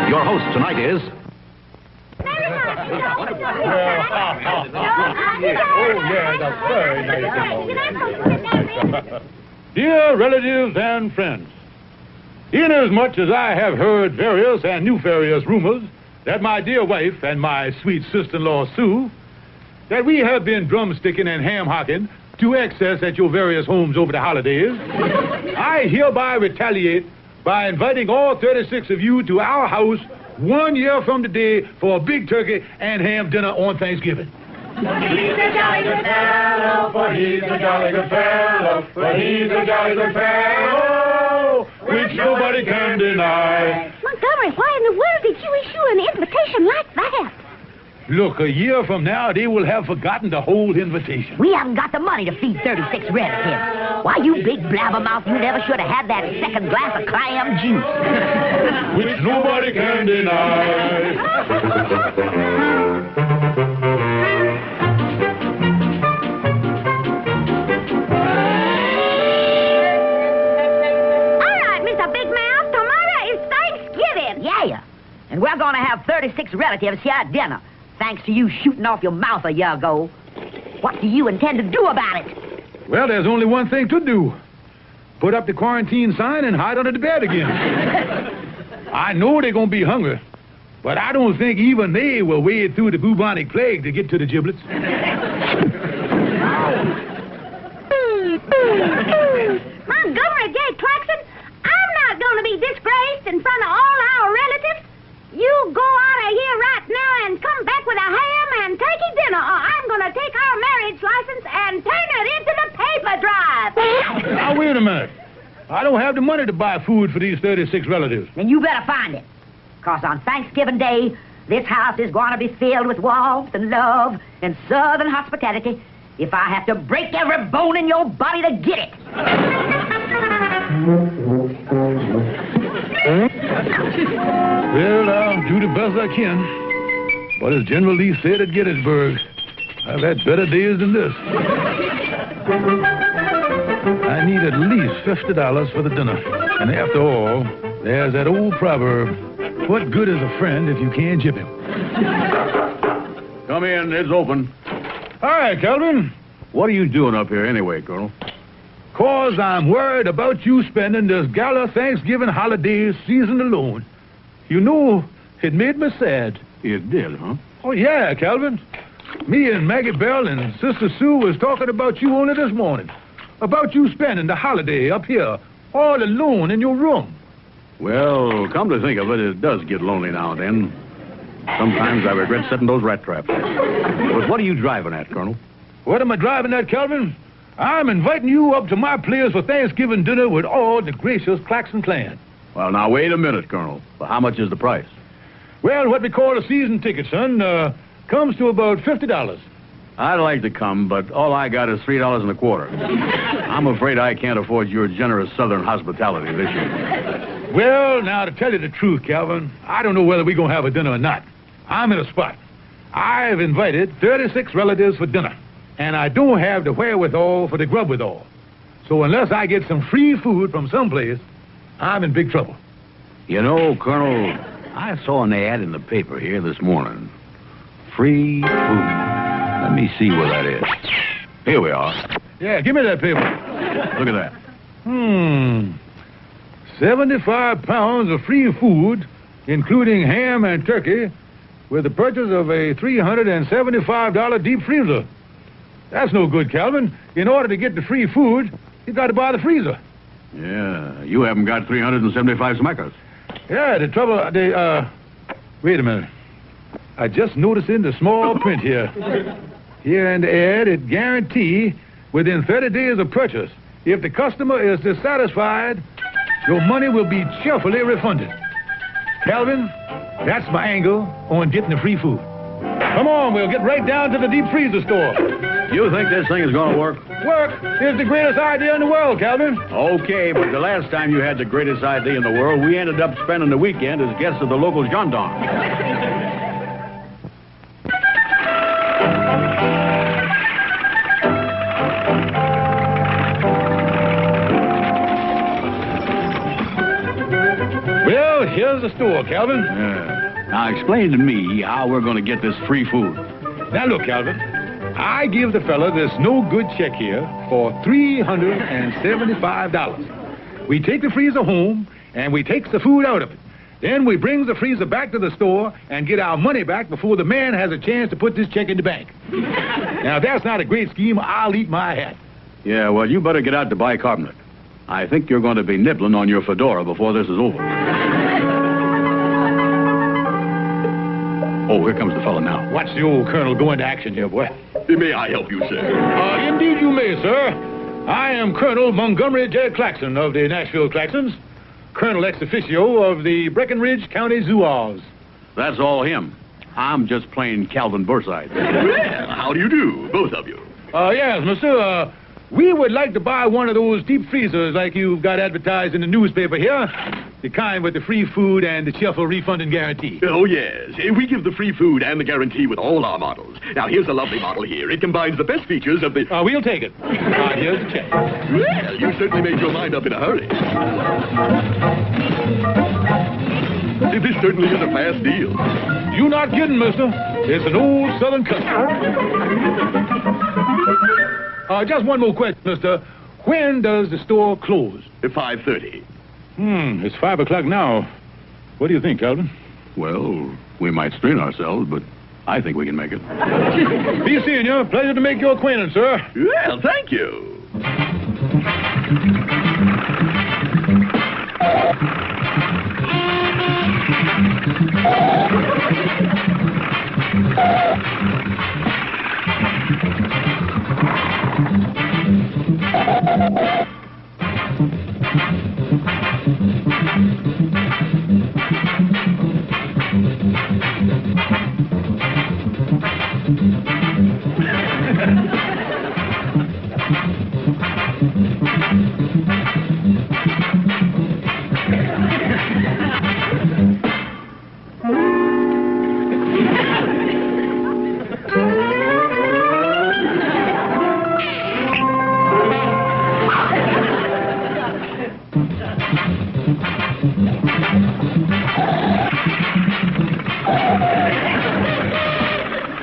Your host tonight is... that's very nice. Dear relatives and friends, inasmuch as I have heard various and nefarious rumors that my dear wife and my sweet sister-in-law, Sue, that we have been drumsticking and ham-hocking to excess at your various homes over the holidays, I hereby retaliate by inviting all 36 of you to our house 1 year from today for a big turkey and ham dinner on Thanksgiving. He's a jolly good fellow, for he's a jolly good fellow, for he's a jolly good fellow, which nobody can deny. Montgomery, why in the world did you issue an invitation like that? Look, a year from now, they will have forgotten the whole invitation. We haven't got the money to feed 36 relatives. Why, you big blabbermouth, you never should have had that second glass of clam juice. Which nobody can deny. All right, Mr. Big Mouth, tomorrow is Thanksgiving. Yeah, and we're going to have 36 relatives here at dinner. Thanks to you shooting off your mouth a year ago. What do you intend to do about it? Well, there's only one thing to do. Put up the quarantine sign and hide under the bed again. I know they're going to be hungry, but I don't think even they will wade through the bubonic plague to get to the giblets. Montgomery J. Claxon, I'm not going to be disgraced in front of all our relatives. You go out of here right now and come back with a ham and turkey dinner, or I'm going to take our marriage license and turn it into the paper drive. Now, wait a minute. I don't have the money to buy food for these 36 relatives. Then you better find it. Because on Thanksgiving Day, this house is going to be filled with warmth and love and southern hospitality if I have to break every bone in your body to get it. Well, I'll do the best I can. But as General Lee said at Gettysburg, I've had better days than this. I need at least $50 for the dinner. And after all, there's that old proverb, what good is a friend if you can't jip him? Come in, it's open. Hi, Calvin. What are you doing up here anyway, Colonel? 'Cause I'm worried about you spending this gala Thanksgiving holiday season alone. You know, it made me sad. It did, huh? Oh, yeah, Calvin. Me and Maggie Bell and Sister Sue was talking about you only this morning. About you spending the holiday up here, all alone in your room. Well, come to think of it, it does get lonely now and then. Sometimes I regret setting those rat traps. But what are you driving at, Colonel? What am I driving at, Calvin? I'm inviting you up to my place for Thanksgiving dinner with all the gracious Claxon clan. Well, now, wait a minute, Colonel. Well, how much is the price? Well, what we call a season ticket, son, comes to about $50. I'd like to come, but all I got is $3.25. I'm afraid I can't afford your generous southern hospitality this year. Well, now, to tell you the truth, Calvin, I don't know whether we're going to have a dinner or not. I'm in a spot. I've invited 36 relatives for dinner, and I don't have the wherewithal for the grub withal. So unless I get some free food from someplace, I'm in big trouble. You know, Colonel, I saw an ad in the paper here this morning. Free food. Let me see where that is. Here we are. Yeah, give me that paper. Look at that. 75 pounds of free food, including ham and turkey, with the purchase of a $375 deep freezer. That's no good, Calvin. In order to get the free food, you've got to buy the freezer. Yeah, you haven't got 375 smackers. Yeah, the trouble, wait a minute. I just noticed in the small print here. Here in the ad, it guarantees within 30 days of purchase. If the customer is dissatisfied, your money will be cheerfully refunded. Calvin, that's my angle on getting the free food. Come on, we'll get right down to the deep freezer store. You think this thing is going to work? Work is the greatest idea in the world, Calvin. Okay, but the last time you had the greatest idea in the world, we ended up spending the weekend as guests of the local gendarme. Well, here's the store, Calvin. Now, explain to me how we're going to get this free food. Now, look, Calvin. I give the fella this no-good check here for $375. We take the freezer home, and we takes the food out of it. Then we brings the freezer back to the store and get our money back before the man has a chance to put this check in the bank. Now, if that's not a great scheme, I'll eat my hat. Yeah, well, you better get out to bicarbonate. I think you're going to be nibbling on your fedora before this is over. Oh, here comes the fella now. Watch the old colonel go into action here, boy. May I help you, sir? Indeed you may, sir. I am Colonel Montgomery J. Claxon of the Nashville Claxons, Colonel ex officio of the Breckenridge County Zouaves. That's all him. I'm just plain Calvin Burnside. Well, how do you do, both of you? Yes, mister. We would like to buy one of those deep freezers like you've got advertised in the newspaper here. The kind with the free food and the cheerful refund and guarantee. Oh, yes. We give the free food and the guarantee with all our models. Now, here's a lovely model here. It combines the best features of the... We'll take it. Here's the check. Well, you certainly made your mind up in a hurry. This certainly is a fast deal. You not kidding, mister. It's an old Southern custom. Just one more question, mister. When does the store close? At 5:30. It's 5 o'clock now. What do you think, Calvin? Well, we might strain ourselves, but I think we can make it. Be seeing you. Pleasure to make your acquaintance, sir. Well, thank you.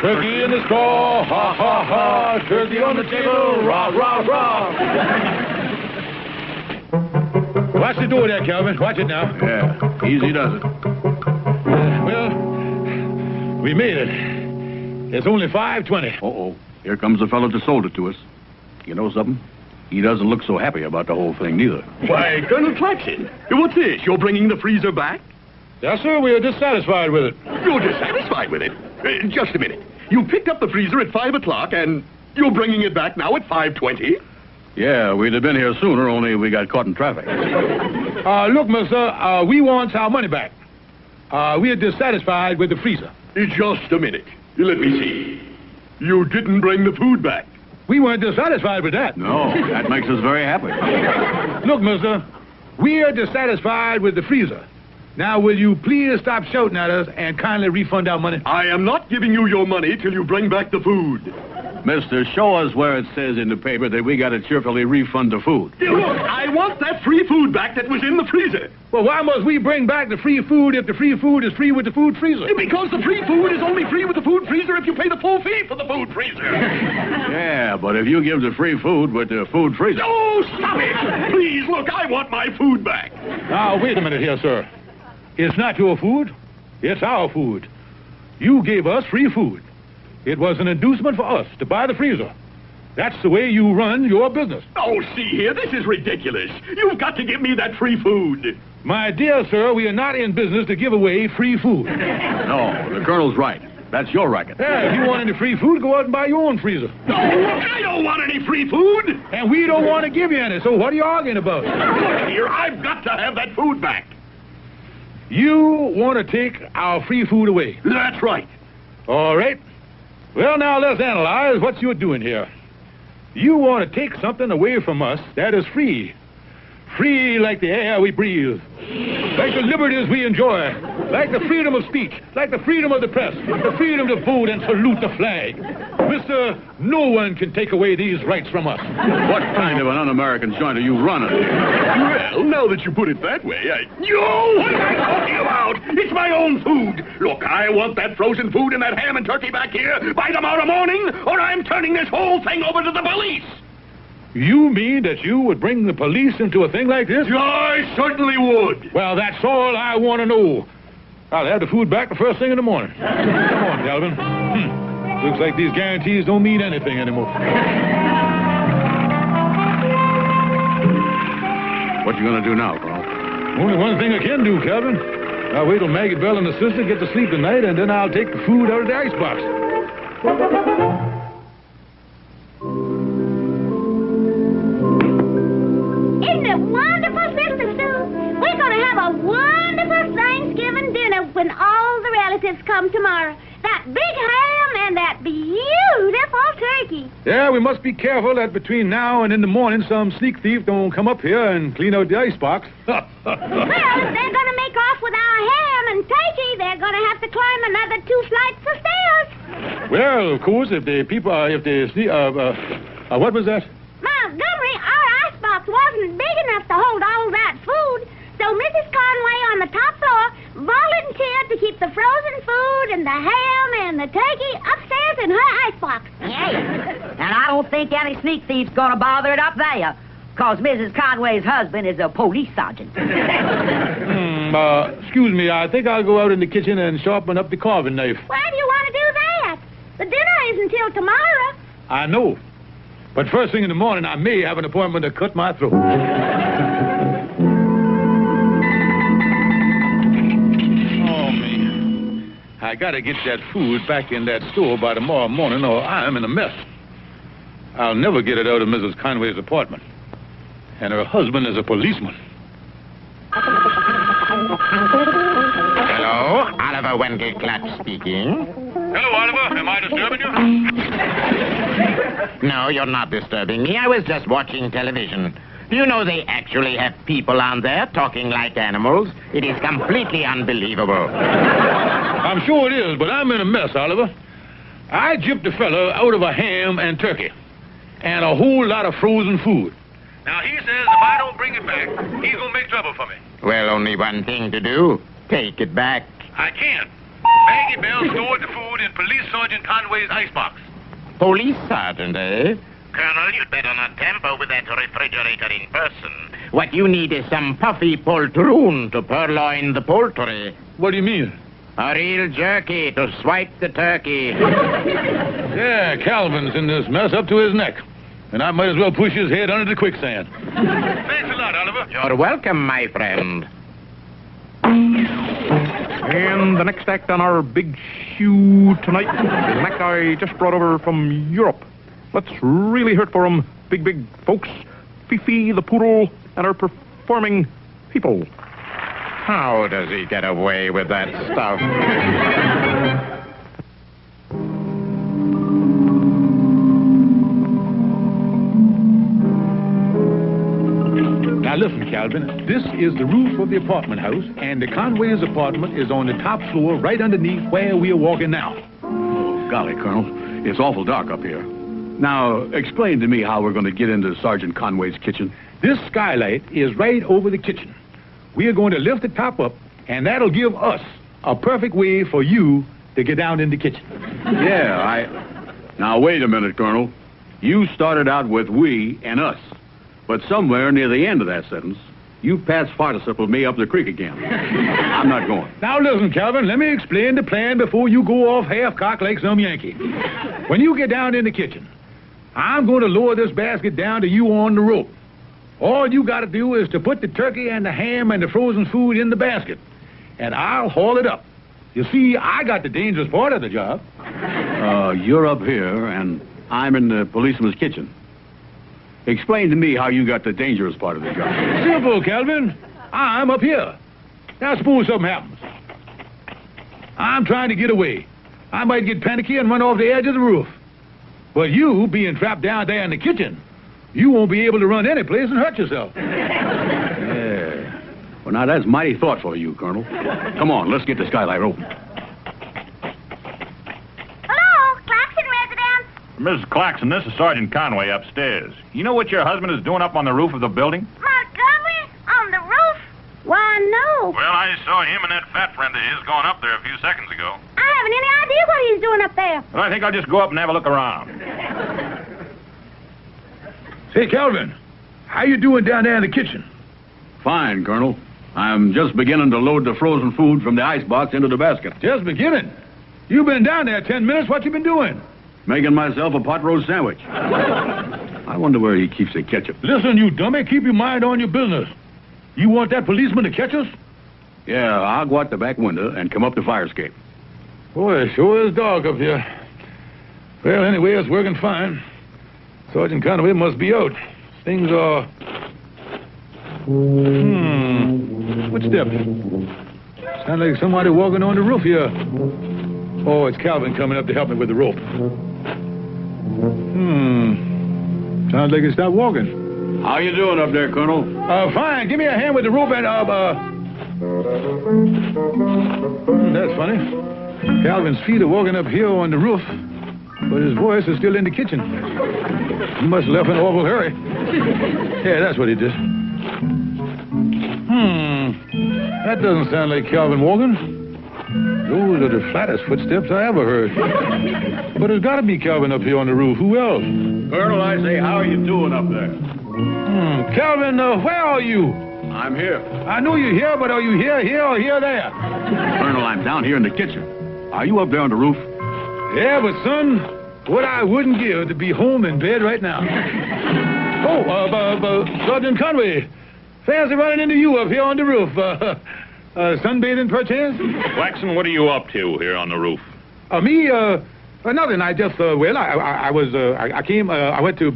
Turkey in the straw, ha, ha, ha. Turkey on the table, rah, rah, rah. Watch the door there, Calvin. Watch it now. Yeah, easy does it. Well, we made it. It's only 5:20. Uh-oh. Here comes the fellow that sold it to us. You know something? He doesn't look so happy about the whole thing, neither. Why, Colonel Claxon, what's this? You're bringing the freezer back? Yes, sir. We are dissatisfied with it. You're dissatisfied with it? Just a minute. You picked up the freezer at 5 o'clock, and you're bringing it back now at 5:20? Yeah, we'd have been here sooner, only we got caught in traffic. Look, mister, we want our money back. We are dissatisfied with the freezer. Just a minute. Let me see. You didn't bring the food back. We weren't dissatisfied with that. No, that makes us very happy. Look, mister, we are dissatisfied with the freezer. Now, will you please stop shouting at us and kindly refund our money? I am not giving you your money till you bring back the food. Mister, show us where it says in the paper that we got to cheerfully refund the food. Look, I want that free food back that was in the freezer. Well, why must we bring back the free food if the free food is free with the food freezer? Because the free food is only free with the food freezer if you pay the full fee for the food freezer. Yeah, but if you give the free food with the food freezer... Oh, stop it! Please, look, I want my food back. Now, wait a minute here, sir. It's not your food. It's our food. You gave us free food. It was an inducement for us to buy the freezer. That's the way you run your business. Oh, see here, this is ridiculous. You've got to give me that free food. My dear sir, we are not in business to give away free food. No, the colonel's right. That's your racket. Yeah, if you want any free food, go out and buy your own freezer. No, I don't want any free food. And we don't want to give you any, so what are you arguing about? Look here, I've got to have that food back. You want to take our free food away? That's right. All right. Well, now let's analyze what you're doing here. You want to take something away from us that is free. Free like the air we breathe. Like the liberties we enjoy. Like the freedom of speech. Like the freedom of the press. The freedom to vote and salute the flag. Mister, no one can take away these rights from us. What kind of an un-American joint are you running? Well, now that you put it that way, what am I talking about? It's my own food. Look, I want that frozen food and that ham and turkey back here by tomorrow morning, or I'm turning this whole thing over to the police. You mean that you would bring the police into a thing like this? I certainly would. Well, that's all I want to know. I'll have the food back the first thing in the morning. Come on, Calvin. Looks like these guarantees don't mean anything anymore. What you gonna do now, Colonel? Only one thing I can do, Calvin. I'll wait till Maggie Bell and the sister get to sleep tonight, and then I'll take the food out of the icebox. Isn't it wonderful, Sister Sue? We're going to have a wonderful Thanksgiving dinner when all the relatives come tomorrow. That big ham and that beautiful turkey. Yeah, we must be careful that between now and in the morning some sneak thief don't come up here and clean out the icebox. Well, if they're going to make off with our ham and turkey, they're going to have to climb another 2 flights of stairs. Well, of course, if the people, what was that? Montgomery, our icebox wasn't big enough to hold all that food, so Mrs. Conway on the top floor volunteered to keep the frozen food and the ham and the turkey upstairs in her icebox. Yeah. And I don't think any sneak thief's gonna bother it up there, because Mrs. Conway's husband is a police sergeant. Excuse me, I think I'll go out in the kitchen and sharpen up the carving knife. Why do you want to do that? The dinner isn't till tomorrow. I know. But first thing in the morning, I may have an appointment to cut my throat. I gotta get that food back in that store by tomorrow morning, or I'm in a mess. I'll never get it out of Mrs. Conway's apartment. And her husband is a policeman. Hello, Oliver Wendell Clutch speaking. Hello, Oliver. Am I disturbing you? No, you're not disturbing me. I was just watching television. Do you know they actually have people on there talking like animals? It is completely unbelievable. I'm sure it is, but I'm in a mess, Oliver. I gypped a fella out of a ham and turkey and a whole lot of frozen food. Now, he says if I don't bring it back, he's going to make trouble for me. Well, only one thing to do. Take it back. I can't. Maggie Bell stored the food in Police Sergeant Conway's icebox. Police sergeant, eh? Colonel, you'd better not tamper with that refrigerator in person. What you need is some puffy poltroon to purloin the poultry. What do you mean? A real jerky to swipe the turkey. Yeah, Calvin's in this mess up to his neck. And I might as well push his head under the quicksand. Thanks a lot, Oliver. You're welcome, my friend. And the next act on our big shoe tonight is an act I just brought over from Europe. Let's really hurt for 'em, big folks. Fifi the poodle and our performing people. How does he get away with that stuff? Now listen, Calvin. This is the roof of the apartment house, and the Conway's apartment is on the top floor right underneath where we are walking now. Oh, golly, Colonel. It's awful dark up here. Now, explain to me how we're going to get into Sergeant Conway's kitchen. This skylight is right over the kitchen. We are going to lift the top up, and that'll give us a perfect way for you to get down in the kitchen. Now, wait a minute, Colonel. You started out with we and us. But somewhere near the end of that sentence, you past participled me up the creek again. I'm not going. Now listen, Calvin, let me explain the plan before you go off half-cocked like some Yankee. When you get down in the kitchen, I'm going to lower this basket down to you on the rope. All you got to do is to put the turkey and the ham and the frozen food in the basket, and I'll haul it up. You see, I got the dangerous part of the job. You're up here, and I'm in the policeman's kitchen. Explain to me how you got the dangerous part of the job. Simple, Calvin. I'm up here. Now suppose something happens. I'm trying to get away. I might get panicky and run off the edge of the roof. But you, being trapped down there in the kitchen, you won't be able to run any place and hurt yourself. Yeah. Well, now, that's mighty thoughtful of you, Colonel. Come on, let's get the skylight open. Hello, Claxon residence. Mrs. Claxon, this is Sergeant Conway upstairs. You know what your husband is doing up on the roof of the building? Montgomery? On the roof? Why, no. Well, I saw him and that fat friend of his going up there a few seconds ago. I haven't any idea what he's doing up there. But I think I'll just go up and have a look around. Say, Calvin, how you doing down there in the kitchen? Fine, Colonel. I'm just beginning to load the frozen food from the icebox into the basket. Just beginning. You've been down there 10 minutes. What you been doing? Making myself a pot roast sandwich. I wonder where he keeps the ketchup. Listen, you dummy, keep your mind on your business. You want that policeman to catch us? Yeah, I'll go out the back window and come up the fire escape. Boy, it sure is dark up here. Well, anyway, it's working fine. Sergeant Conway must be out. Things are... Footsteps. Sound like somebody walking on the roof here. Oh, it's Calvin coming up to help me with the rope. Sounds like he stopped walking. How you doing up there, Colonel? Fine. Give me a hand with the rope and, That's funny. Calvin's feet are walking up here on the roof, but his voice is still in the kitchen. He must have left in an awful hurry. Yeah, that's what he did. That doesn't sound like Calvin walking. Those are the flattest footsteps I ever heard. But it's got to be Calvin up here on the roof. Who else? Colonel, I say, how are you doing up there? Calvin, where are you? I'm here. I know you're here, but are you here, or here, there? Colonel, I'm down here in the kitchen. Are you up there on the roof? Yeah, but son, what I wouldn't give to be home in bed right now. Sergeant Conway, fancy running into you up here on the roof. Sunbathing perchance? Claxon, what are you up to here on the roof? Me, nothing. I just, I went to,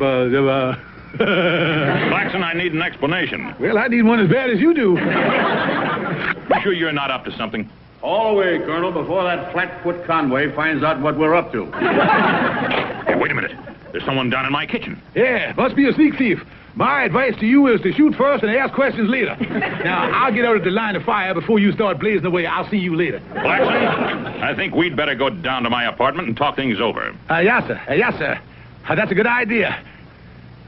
Claxon, I need an explanation. Well, I need one as bad as you do. You sure you're not up to something? All the way, Colonel, before that flatfoot Conway finds out what we're up to. Hey, wait a minute. There's someone down in my kitchen. Yeah, must be a sneak thief. My advice to you is to shoot first and ask questions later. Now, I'll get out of the line of fire before you start blazing away. I'll see you later. Claxon, I think we'd better go down to my apartment and talk things over. Yes, sir. Yes, sir. That's a good idea.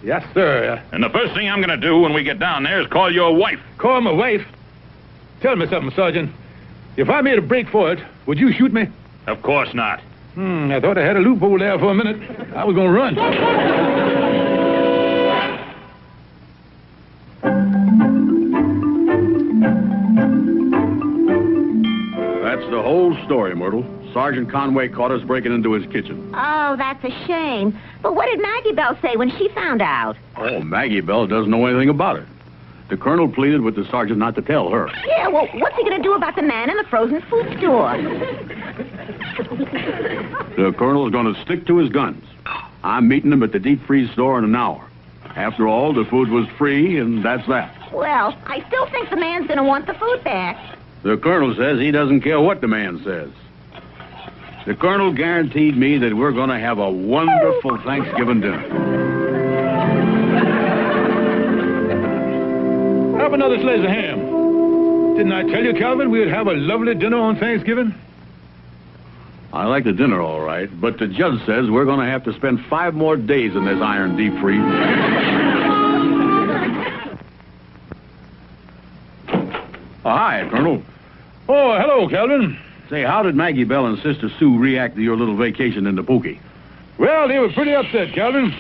Yes, sir. And the first thing I'm going to do when we get down there is call your wife. Call my wife? Tell me something, Sergeant. If I made a break for it, would you shoot me? Of course not. I thought I had a loophole there for a minute. I was going to run. That's the whole story, Myrtle. Sergeant Conway caught us breaking into his kitchen. Oh, that's a shame. But what did Maggie Bell say when she found out? Oh, Maggie Bell doesn't know anything about it. The colonel pleaded with the sergeant not to tell her. Yeah, well, what's he going to do about the man in the frozen food store? The colonel's going to stick to his guns. I'm meeting him at the deep freeze store in an hour. After all, the food was free, and that's that. Well, I still think the man's going to want the food back. The colonel says he doesn't care what the man says. The colonel guaranteed me that we're going to have a wonderful Thanksgiving dinner. Have another slice of ham. Didn't I tell you, Calvin, we'd have a lovely dinner on Thanksgiving? I like the dinner all right, but the judge says we're going to have to spend 5 more days in this iron deep freeze. Hi, Colonel. Oh, hello, Calvin. Say, how did Maggie Bell and Sister Sue react to your little vacation in the Pookie? Well, they were pretty upset, Calvin.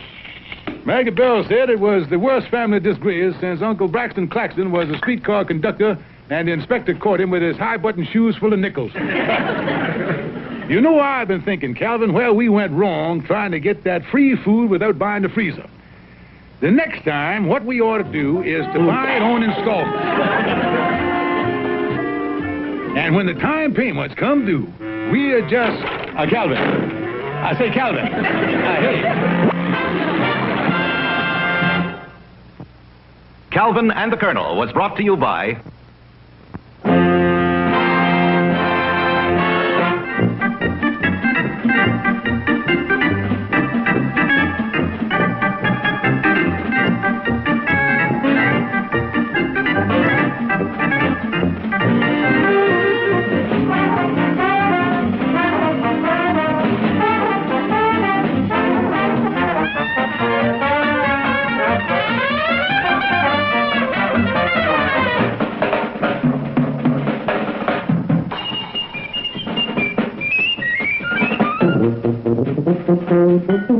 Maggie Bell said it was the worst family disgrace since Uncle Braxton Claxton was a streetcar conductor and the inspector caught him with his high-button shoes full of nickels. You know, I've been thinking, Calvin, where we went wrong trying to get that free food without buying the freezer. The next time, what we ought to do is to buy it on installments. And when the time payments come due, we adjust... Calvin. I say, Calvin. Hey. Calvin and the Colonel was brought to you by... Thank you.